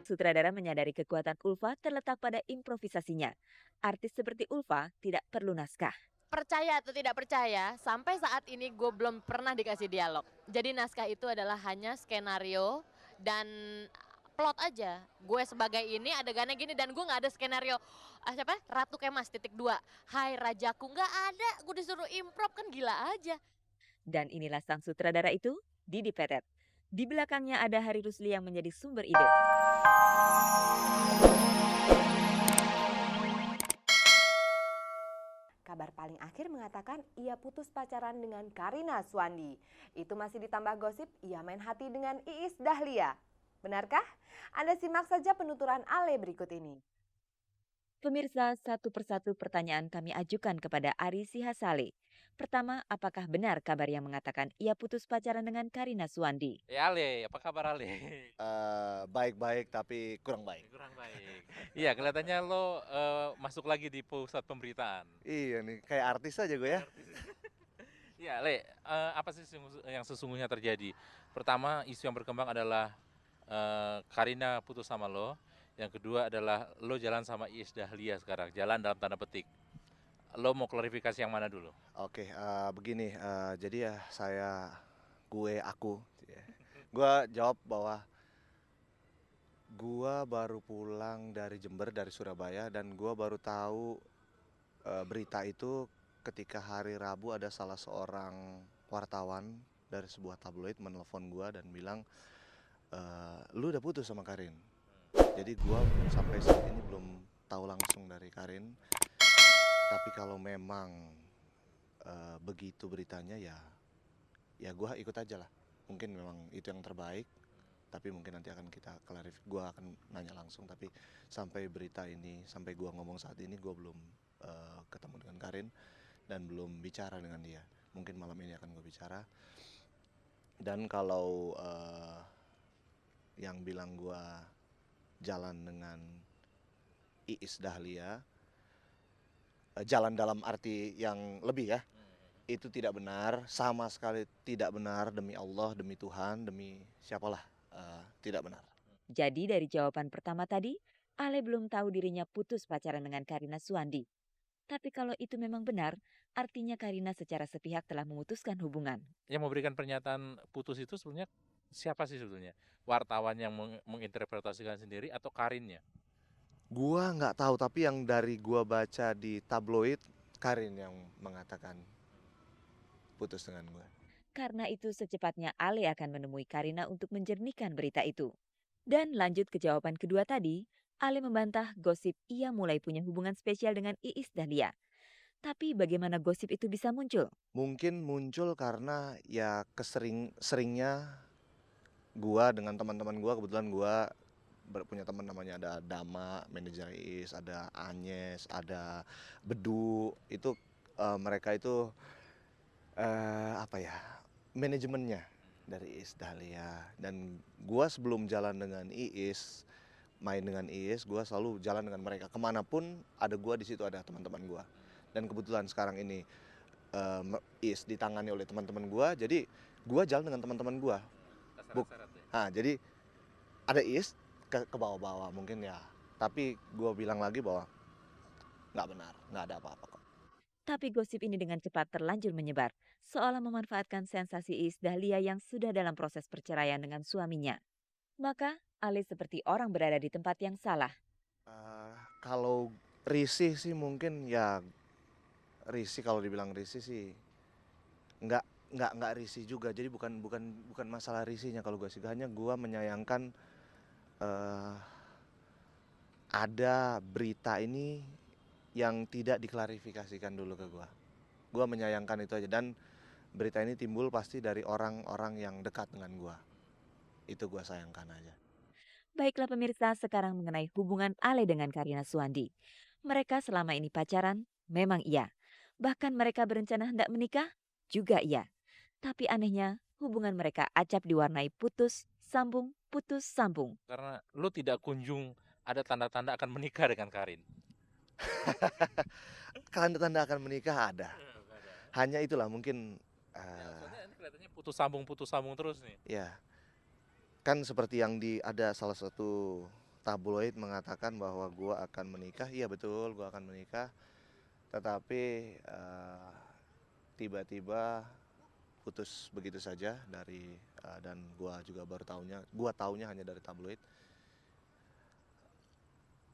sutradara menyadari kekuatan Ulfa terletak pada improvisasinya. Artis seperti Ulfa tidak perlu naskah. Percaya atau tidak percaya, sampai saat ini gue belum pernah dikasih dialog. Jadi naskah itu adalah hanya skenario dan plot aja. Gue sebagai ini adegannya gini dan gue nggak ada skenario siapa? Ratu Kemas ;2. Hai Rajaku, nggak ada. Gue disuruh improv, kan gila aja. Dan inilah sang sutradara itu, Didi Petet. Di belakangnya ada Hari Rusli yang menjadi sumber ide. Kabar paling akhir mengatakan ia putus pacaran dengan Karina Suwandi. Itu masih ditambah gosip ia main hati dengan Iis Dahlia. Benarkah? Anda simak saja penuturan Ale berikut ini. Pemirsa, satu persatu pertanyaan kami ajukan kepada Ari Sihasale. Pertama, apakah benar kabar yang mengatakan ia putus pacaran dengan Karina Suwandi? Ya Ale, apa kabar Ale? Baik-baik tapi kurang baik. Kurang baik. Iya, kelihatannya lo masuk lagi di pusat pemberitaan. Iya nih, kayak artis aja gue ya. Iya, Le, apa sih yang sesungguhnya terjadi? Pertama, isu yang berkembang adalah Karina putus sama lo. Yang kedua adalah lo jalan sama Iis Dahlia sekarang, jalan dalam tanda petik. Lo mau klarifikasi yang mana dulu? Oke, begini, jadi ya aku. Gue jawab bahwa gue baru pulang dari Jember, dari Surabaya, dan gue baru tahu berita itu ketika hari Rabu ada salah seorang wartawan dari sebuah tabloid menelpon gue dan bilang, lu udah putus sama Karin. Jadi gue sampai saat ini belum tahu langsung dari Karin. Tapi kalau memang begitu beritanya ya gue ikut aja lah. Mungkin memang itu yang terbaik. Tapi mungkin nanti akan kita klarifikasi. Gue akan nanya langsung. Tapi sampai berita ini, sampai gue ngomong saat ini, gue belum ketemu dengan Karin dan belum bicara dengan dia. Mungkin malam ini akan gue bicara. Dan kalau yang bilang gue jalan dengan Iis Dahlia, jalan dalam arti yang lebih ya, itu tidak benar, sama sekali tidak benar, demi Allah, demi Tuhan, demi siapalah, tidak benar. Jadi dari jawaban pertama tadi, Ale belum tahu dirinya putus pacaran dengan Karina Suwandi. Tapi kalau itu memang benar, artinya Karina secara sepihak telah memutuskan hubungan. Yang memberikan pernyataan putus itu sebenarnya siapa sih sebetulnya? Wartawan yang menginterpretasikan sendiri atau Karinnya? Gua nggak tahu, tapi yang dari gua baca di tabloid, Karin yang mengatakan putus dengan gue. Karena itu secepatnya Ale akan menemui Karina untuk menjernihkan berita itu. Dan lanjut ke jawaban kedua tadi, Ale membantah gosip ia mulai punya hubungan spesial dengan Iis Dahlia. Tapi bagaimana gosip itu bisa muncul? Mungkin muncul karena ya seringnya gua dengan teman-teman gua, kebetulan gua punya teman namanya ada Dama, manajer Iis, ada Anyes, ada Bedu. Itu mereka itu apa ya, manajemennya dari Iis Dahlia. Dan gua sebelum jalan dengan Iis, main dengan Iis, gua selalu jalan dengan mereka kemanapun ada gua, di situ ada teman-teman gua. Dan kebetulan sekarang ini Iis ditangani oleh teman-teman gua, jadi gua jalan dengan teman-teman gua. Jadi ada Iis ke bawah-bawah mungkin ya, tapi gue bilang lagi bahwa nggak benar, nggak ada apa-apa kok. Tapi gosip ini dengan cepat terlanjur menyebar, seolah memanfaatkan sensasi Iis Dahlia yang sudah dalam proses perceraian dengan suaminya. Maka Ale seperti orang berada di tempat yang salah. Kalau risih sih mungkin ya, risih kalau dibilang risih sih nggak risih juga. Jadi bukan masalah risihnya kalau gue sih, hanya gue menyayangkan ada berita ini yang tidak diklarifikasikan dulu ke gue. Gue menyayangkan itu aja, dan berita ini timbul pasti dari orang-orang yang dekat dengan gue. Itu gue sayangkan aja. Baiklah pemirsa, sekarang mengenai hubungan Ale dengan Karina Suwandi. Mereka selama ini pacaran? Memang iya. Bahkan mereka berencana hendak menikah? Juga iya. Tapi anehnya, hubungan mereka acap diwarnai putus, sambung, putus, sambung. Karena lo tidak kunjung ada tanda-tanda akan menikah dengan Karin. Tanda-tanda akan menikah ada. Hanya itulah mungkin. Soalnya ini kelihatannya putus sambung terus nih. Ya, kan seperti yang ada salah satu tabloid mengatakan bahwa gue akan menikah. Iya betul, gue akan menikah. Tetapi tiba-tiba putus begitu saja dan gue juga baru taunya hanya dari tabloid.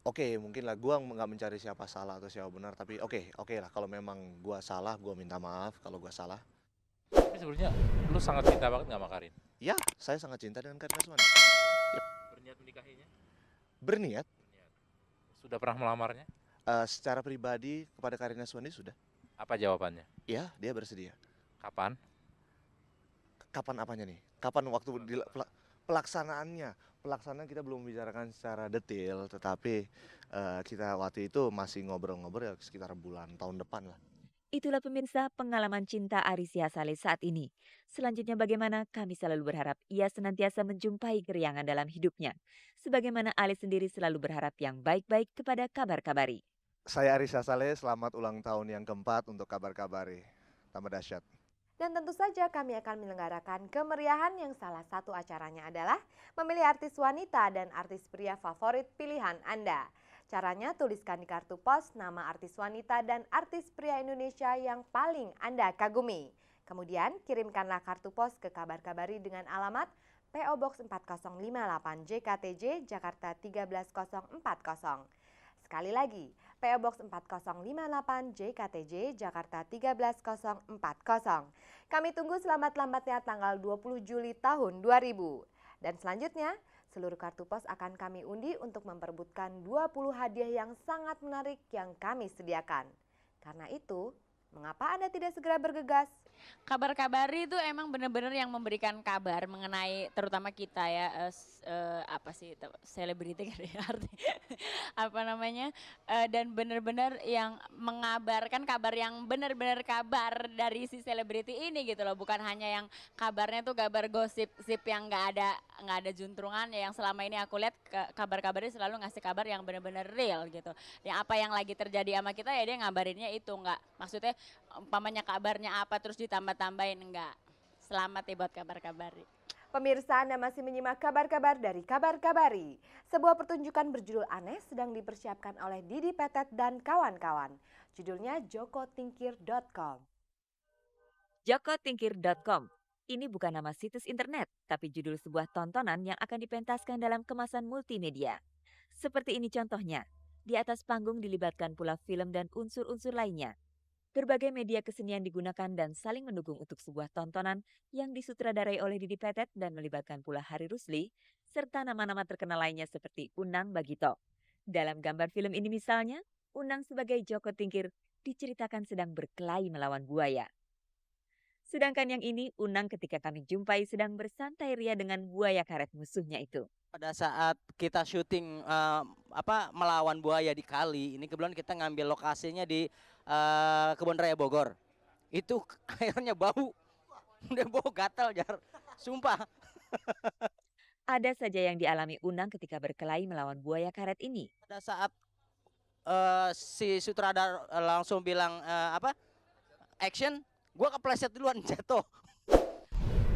Oke, mungkin lah gue nggak mencari siapa salah atau siapa benar, tapi oke lah kalau memang gue salah, gue minta maaf kalau gue salah. Tapi sebenarnya lu sangat cinta banget nggak sama Karin? Ya, saya sangat cinta dengan Karina Suwandi. Berniat menikahinya? Berniat Sudah pernah melamarnya? secara pribadi kepada Karina Suwandi sudah. Apa jawabannya? Ya, dia bersedia. Kapan? Kapan apanya nih? Kapan waktu pelaksanaannya? Pelaksanaan kita belum membicarakan secara detail, tetapi kita waktu itu masih ngobrol-ngobrol ya sekitar bulan tahun depan lah. Itulah pemirsa pengalaman cinta Arisya Saleh saat ini. Selanjutnya bagaimana kami selalu berharap ia senantiasa menjumpai keriangan dalam hidupnya. Sebagaimana Ali sendiri selalu berharap yang baik-baik kepada kabar-kabari. Saya Arisya Saleh, selamat ulang tahun yang keempat untuk kabar-kabari. Tambah dahsyat. Dan tentu saja kami akan menyelenggarakan kemeriahan yang salah satu acaranya adalah memilih artis wanita dan artis pria favorit pilihan Anda. Caranya tuliskan di kartu pos nama artis wanita dan artis pria Indonesia yang paling Anda kagumi. Kemudian kirimkanlah kartu pos ke Kabar-Kabari dengan alamat PO Box 4058 JKTJ Jakarta 13040. Sekali lagi, PO Box 4058 JKTJ Jakarta 13040. Kami tunggu selamat-lambatnya tanggal 20 Juli tahun 2000. Dan selanjutnya, seluruh kartu pos akan kami undi untuk memperebutkan 20 hadiah yang sangat menarik yang kami sediakan. Karena itu, mengapa Anda tidak segera bergegas? Kabar-kabari itu emang benar-benar yang memberikan kabar mengenai terutama kita ya apa sih selebriti kan ya apa namanya dan benar-benar yang mengabarkan kabar yang benar-benar kabar dari si selebriti ini gitu loh, bukan hanya yang kabarnya tuh kabar gosip-sip yang nggak ada juntrungannya. Yang selama ini aku lihat kabar-kabarnya selalu ngasih kabar yang benar-benar real gitu. Yang apa yang lagi terjadi sama kita ya dia ngabarinnya itu, nggak maksudnya umpamanya kabarnya apa terus ditambah-tambahin, enggak. Selamat ya buat kabar-kabari. Pemirsa, Anda masih menyimak kabar-kabar dari Kabar-Kabari. Sebuah pertunjukan berjudul aneh sedang dipersiapkan oleh Didi Petet dan kawan-kawan. Judulnya jokotingkir.com. Jokotingkir.com. Ini bukan nama situs internet, tapi judul sebuah tontonan yang akan dipentaskan dalam kemasan multimedia. Seperti ini contohnya. Di atas panggung dilibatkan pula film dan unsur-unsur lainnya. Berbagai media kesenian digunakan dan saling mendukung untuk sebuah tontonan yang disutradarai oleh Didi Petet dan melibatkan pula Hari Rusli, serta nama-nama terkenal lainnya seperti Unang Bagito. Dalam gambar film ini misalnya, Unang sebagai Joko Tingkir diceritakan sedang berkelahi melawan buaya. Sedangkan yang ini, Unang ketika kami jumpai sedang bersantai ria dengan buaya karet musuhnya itu. Pada saat kita syuting melawan buaya di kali, ini kebetulan kita ngambil lokasinya di Kebun Raya Bogor. Itu airnya bau, udah bau gatal jar, sumpah. Ada saja yang dialami Unang ketika berkelahi melawan buaya karet ini. Pada saat si sutradara langsung bilang action, gua kepleset duluan jatuh.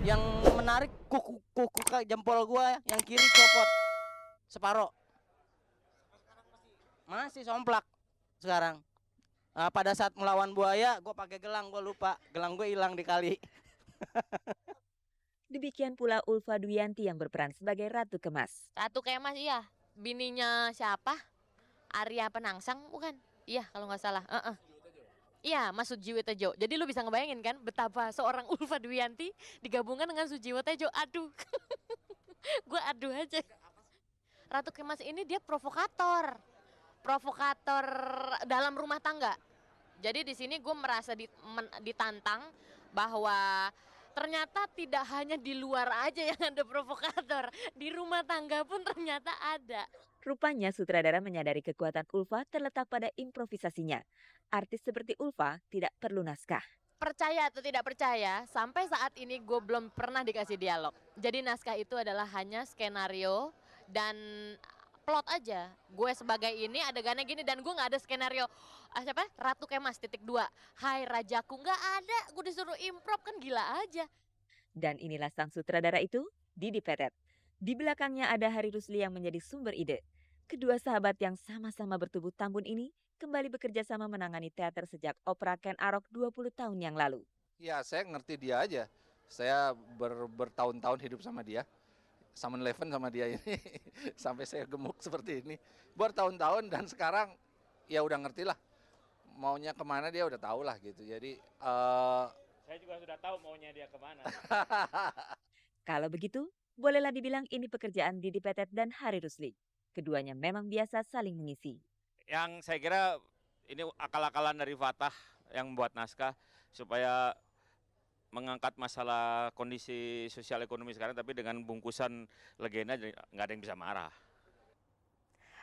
Yang menarik kuku jempol gua yang kiri copot separoh. Masih somplak sekarang. Pada saat melawan buaya, gue pakai gelang, gue lupa, gelang gue hilang di kali. Demikian pula Ulfa Duyanti yang berperan sebagai Ratu Kemas. Ratu Kemas, iya. Bininya siapa? Arya Penangsang bukan? Iya kalau nggak salah. Iya, Mas Sujiwo Tejo. Jadi lu bisa ngebayangin kan betapa seorang Ulfa Duyanti digabungkan dengan Sujiwo Tejo. Aduh. Gue aduh aja. Ratu Kemas ini dia provokator dalam rumah tangga. Jadi di sini gue merasa ditantang bahwa ternyata tidak hanya di luar aja yang ada provokator, di rumah tangga pun ternyata ada. Rupanya sutradara menyadari kekuatan Ulfa terletak pada improvisasinya. Artis seperti Ulfa tidak perlu naskah. Percaya atau tidak percaya, sampai saat ini gue belum pernah dikasih dialog. Jadi naskah itu adalah hanya skenario dan plot aja. Gue sebagai ini adegannya gini dan gue nggak ada skenario Ratu Kemas .2 Hai Rajaku, nggak ada. Gue disuruh improv, kan gila aja. Dan inilah sang sutradara itu, Didi Petet. Di belakangnya ada Hari Rusli yang menjadi sumber ide. Kedua sahabat yang sama-sama bertubuh tambun ini kembali bekerja sama menangani teater sejak opera Ken Arok 20 tahun yang lalu. Ya, saya ngerti dia aja. Saya bertahun-tahun hidup sama dia. Sama Eleven sama dia ini. Sampai saya gemuk seperti ini. Bertahun-tahun dan sekarang ya udah ngerti lah. Maunya kemana dia udah tahu lah gitu. Jadi Saya juga sudah tahu maunya dia kemana. Kalau begitu, bolehlah dibilang ini pekerjaan Didi Petet dan Hari Rusli. Keduanya memang biasa saling mengisi. Yang saya kira ini akal-akalan dari Fatah yang membuat naskah supaya mengangkat masalah kondisi sosial ekonomi sekarang tapi dengan bungkusan legenda jadi nggak ada yang bisa marah.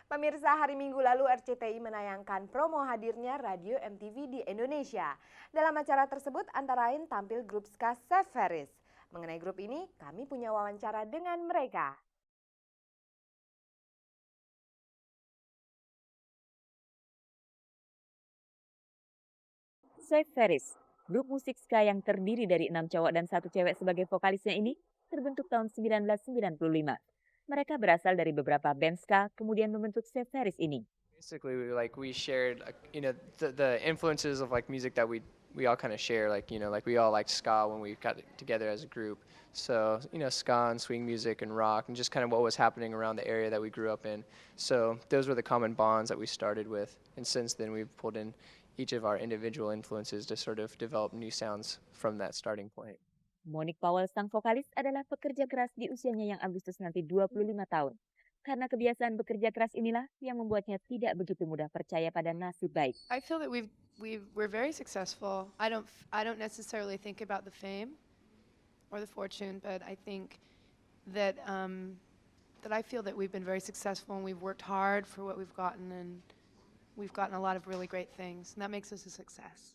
Pemirsa, hari Minggu lalu RCTI menayangkan promo hadirnya Radio MTV di Indonesia. Dalam acara tersebut antara lain tampil grup ska Chef Ferris. Mengenai grup ini, kami punya wawancara dengan mereka. Chef Ferris, grup musik ska yang terdiri dari 6 cowok dan 1 cewek sebagai vokalisnya ini terbentuk tahun 1995. Mereka berasal dari beberapa band ska, kemudian membentuk Chef Ferris ini. Basically, we shared the influences of like music that we all kind of share, like we all liked ska when we got together as a group. So ska and swing music and rock and just kind of what was happening around the area that we grew up in. So those were the common bonds that we started with, and since then we've pulled in each of our individual influences to sort of develop new sounds from that starting point. Monique Powell, sang vokalis, adalah pekerja keras di usianya yang Agustus nanti 25 tahun. Karena kebiasaan bekerja keras inilah yang membuatnya tidak begitu mudah percaya pada nasib baik. I feel that we're very successful. I don't necessarily think about the fame or the fortune, but I think that that I feel that we've been very successful and we've worked hard for what we've gotten, and we've gotten a lot of really great things, and that makes us a success.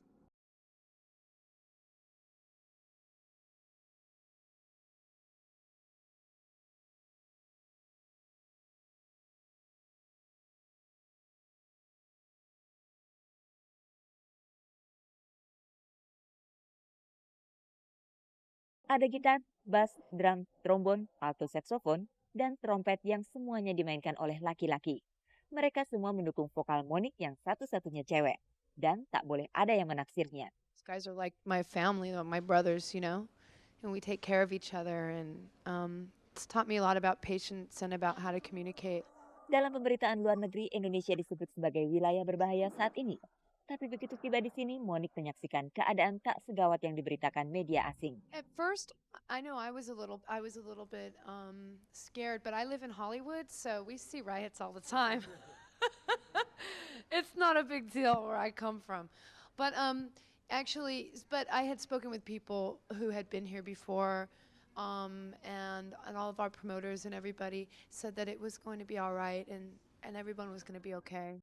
Ada gitar, bass, drum, trombon, alto saxophone, dan trompet yang semuanya dimainkan oleh laki-laki. Mereka semua mendukung vokal Monique yang satu-satunya cewek. Dan tak boleh ada yang menaksirnya. These guys are like my family, my brothers, and we take care of each other, and it's taught me a lot about patience and about how to communicate. Dalam pemberitaan luar negeri, Indonesia disebut sebagai wilayah berbahaya saat ini. Tapi begitu tiba di sini, Monique menyaksikan keadaan tak segawat yang diberitakan media asing. At first, I know I was a little bit scared, but I live in Hollywood, so we see riots all the time. It's not a big deal where I come from, but but I had spoken with people who had been here before, and all of our promoters and everybody said that it was going to be all right, and everyone was going to be okay.